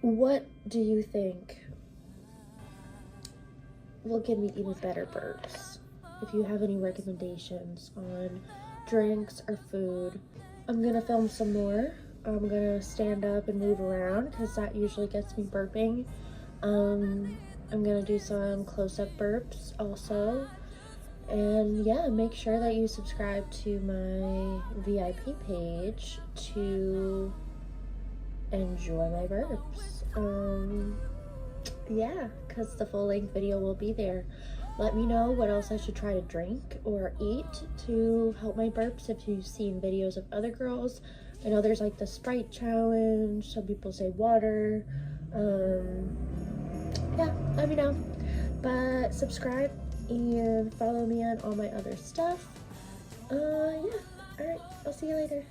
What do you think will give me even better burps? If you have any recommendations on drinks or food. I'm gonna film some more. I'm gonna stand up and move around because that usually gets me burping. I'm gonna do some close-up burps also. And yeah, make sure that you subscribe to my VIP page to enjoy my burps. Yeah, because the full-length video will be there. Let me know what else I should try to drink or eat to help my burps if you've seen videos of other girls. I know there's like the Sprite challenge, some people say water. Yeah, let me know. But subscribe and follow me on all my other stuff. Yeah, alright, I'll see you later.